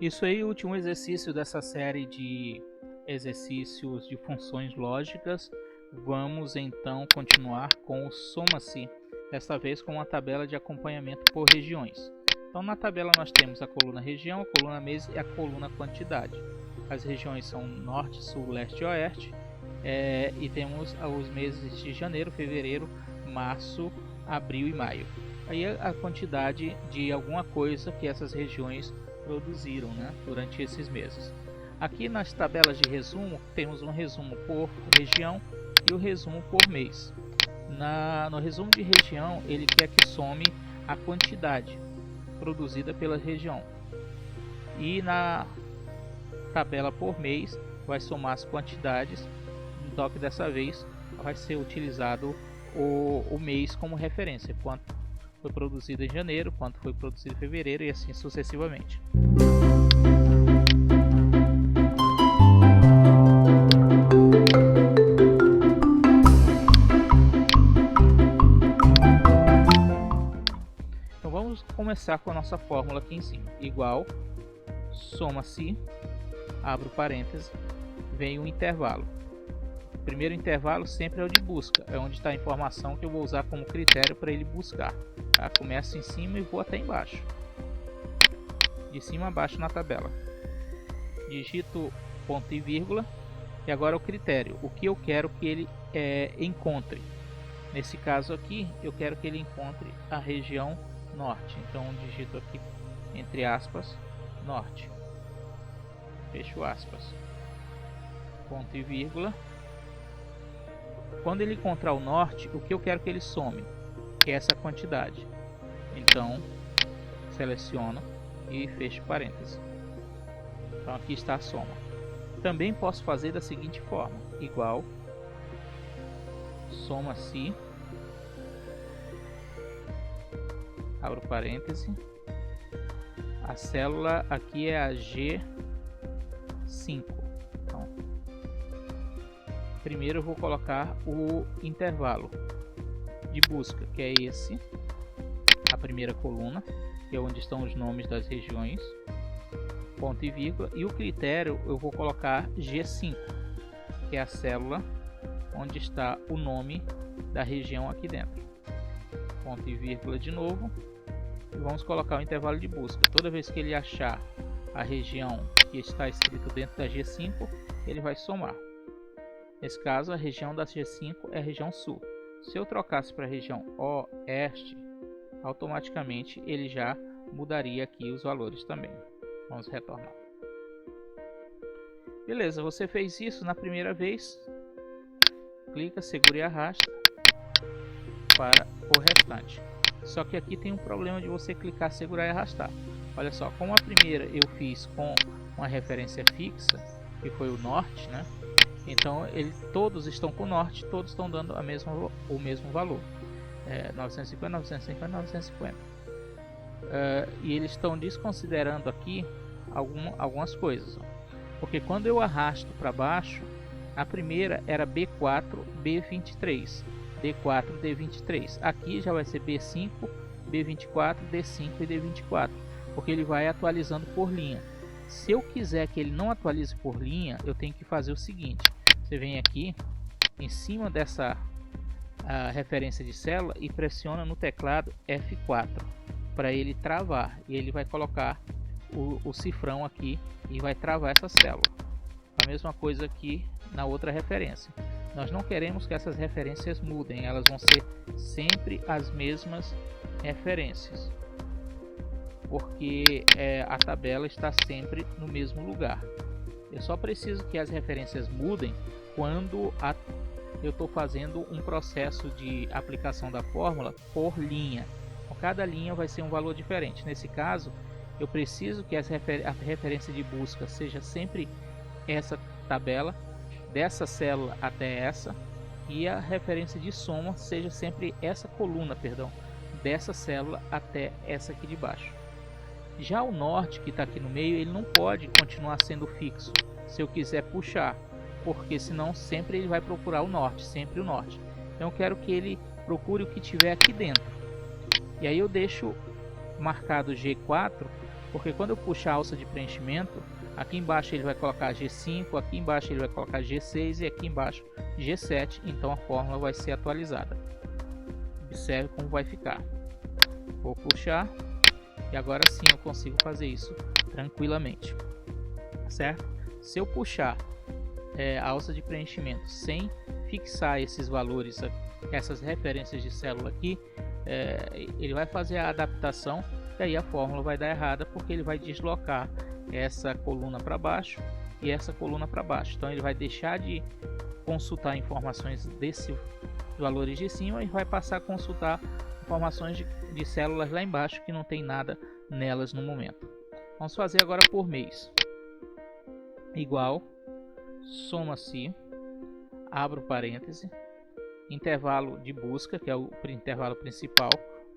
Isso aí, o último exercício dessa série de exercícios de funções lógicas. Vamos então continuar com o soma-se, desta vez com uma tabela de acompanhamento por regiões. Então na tabela nós temos a coluna região, a coluna mês e a coluna quantidade. As regiões são norte, sul, leste e oeste, e temos os meses de janeiro, fevereiro, março, abril e maio. Aí a quantidade de alguma coisa que essas regiões produziram, né, durante esses meses. Aqui nas tabelas de resumo temos um resumo por região e o resumo por mês. No resumo de região ele quer que some a quantidade produzida pela região, e na tabela por mês vai somar as quantidades, só que dessa vez vai ser utilizado o mês como referência, quanto foi produzido em janeiro, quanto foi produzido em fevereiro e assim sucessivamente. Então vamos começar com a nossa fórmula aqui em cima, igual, soma-se, abro parênteses, vem um intervalo. O primeiro intervalo sempre é o de busca, é onde está a informação que eu vou usar como critério para ele buscar. Tá? Começo em cima e vou até embaixo, de cima a baixo na tabela. Digito ponto e vírgula, e agora o critério, o que eu quero que ele encontre. Nesse caso aqui, eu quero que ele encontre a região norte, então digito aqui entre aspas, norte, fecho aspas, ponto e vírgula. Quando ele encontrar o norte, o que eu quero que ele some, que é essa quantidade. Então, seleciono e fecho parênteses. Então aqui está a soma. Também posso fazer da seguinte forma, igual, soma-se, abro parêntese, a célula aqui é a G5. Então, primeiro eu vou colocar o intervalo de busca, que é esse, a primeira coluna, que é onde estão os nomes das regiões, ponto e vírgula, e o critério eu vou colocar G5, que é a célula onde está o nome da região aqui dentro, ponto e vírgula de novo, e vamos colocar o intervalo de busca. Toda vez que ele achar a região que está escrito dentro da G5, ele vai somar. Nesse caso, a região da G5 é a região sul. Se eu trocasse para a região oeste, automaticamente ele já mudaria aqui os valores também. Vamos retornar. Beleza, você fez isso na primeira vez. Clica, segura e arrasta para o restante. Só que aqui tem um problema de você clicar, segurar e arrastar. Olha só, como a primeira eu fiz com uma referência fixa, que foi o norte, né? Então todos estão com o norte, todos estão dando o mesmo valor. 950, 950, 950. E eles estão desconsiderando aqui algumas coisas. Porque quando eu arrasto para baixo, a primeira era B4, B23. D4, D23. Aqui já vai ser B5, B24, D5 e D24. Porque ele vai atualizando por linha. Se eu quiser que ele não atualize por linha, eu tenho que fazer o seguinte. Você vem aqui em cima dessa referência de célula e pressiona no teclado F4 para ele travar, e ele vai colocar o cifrão aqui e vai travar essa célula. A mesma coisa aqui na outra referência. Nós não queremos que essas referências mudem, elas vão ser sempre as mesmas referências, porque a tabela está sempre no mesmo lugar. Eu só preciso que as referências mudem quando eu estou fazendo um processo de aplicação da fórmula por linha. Cada linha vai ser um valor diferente. Nesse caso, eu preciso que a referência de busca seja sempre essa tabela, dessa célula até essa, e a referência de soma seja sempre essa coluna, dessa célula até essa aqui de baixo. Já o norte, que está aqui no meio, ele não pode continuar sendo fixo se eu quiser puxar, porque senão sempre ele vai procurar o norte, sempre o norte. Então eu quero que ele procure o que tiver aqui dentro. E aí eu deixo marcado G4 Porque quando eu puxar a alça de preenchimento, aqui embaixo ele vai colocar G5, aqui embaixo ele vai colocar G6 e aqui embaixo G7, então a fórmula vai ser atualizada. Observe como vai ficar. Vou puxar e agora sim eu consigo fazer isso tranquilamente, certo? Se eu puxar a alça de preenchimento sem fixar esses valores, essas referências de célula aqui, ele vai fazer a adaptação e aí a fórmula vai dar errada, porque ele vai deslocar essa coluna para baixo e essa coluna para baixo. Então ele vai deixar de consultar informações desses valores de cima e vai passar a consultar informações de células lá embaixo que não tem nada nelas no momento. Vamos fazer agora por mês. Igual, soma-se, abro parêntese, intervalo de busca, que é o intervalo principal,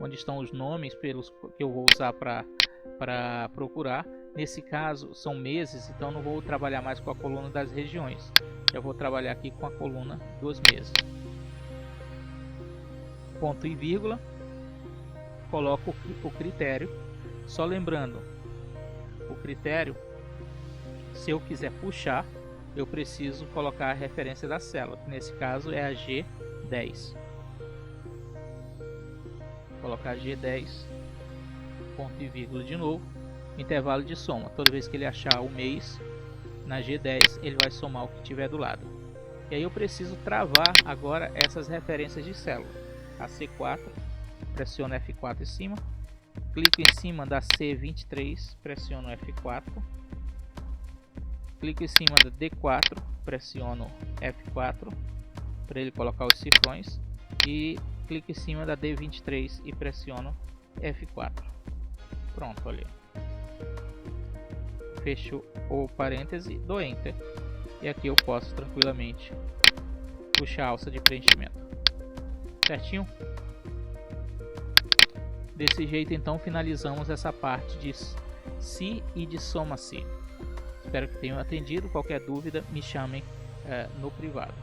onde estão os nomes pelos que eu vou usar para procurar. Nesse caso são meses, então não vou trabalhar mais com a coluna das regiões, eu vou trabalhar aqui com a coluna dos meses. Ponto e vírgula, coloco o critério. Só lembrando, o critério, se eu quiser puxar, eu preciso colocar a referência da célula, que nesse caso é a G10. Vou colocar G10, ponto e vírgula de novo, intervalo de soma. Toda vez que ele achar o mês na G10, ele vai somar o que tiver do lado. E aí eu preciso travar agora essas referências de célula. A C4, pressiono F4 em cima, clico em cima da C23, pressiono F4, clico em cima da D4, pressiono F4 para ele colocar os cifrões e clico em cima da D23 e pressiono F4. Pronto, olha. Fecho o parêntese, dou Enter e aqui eu posso tranquilamente puxar a alça de preenchimento. Certinho? Desse jeito então finalizamos essa parte de si e de soma-se. Espero que tenham atendido. Qualquer dúvida me chamem no privado.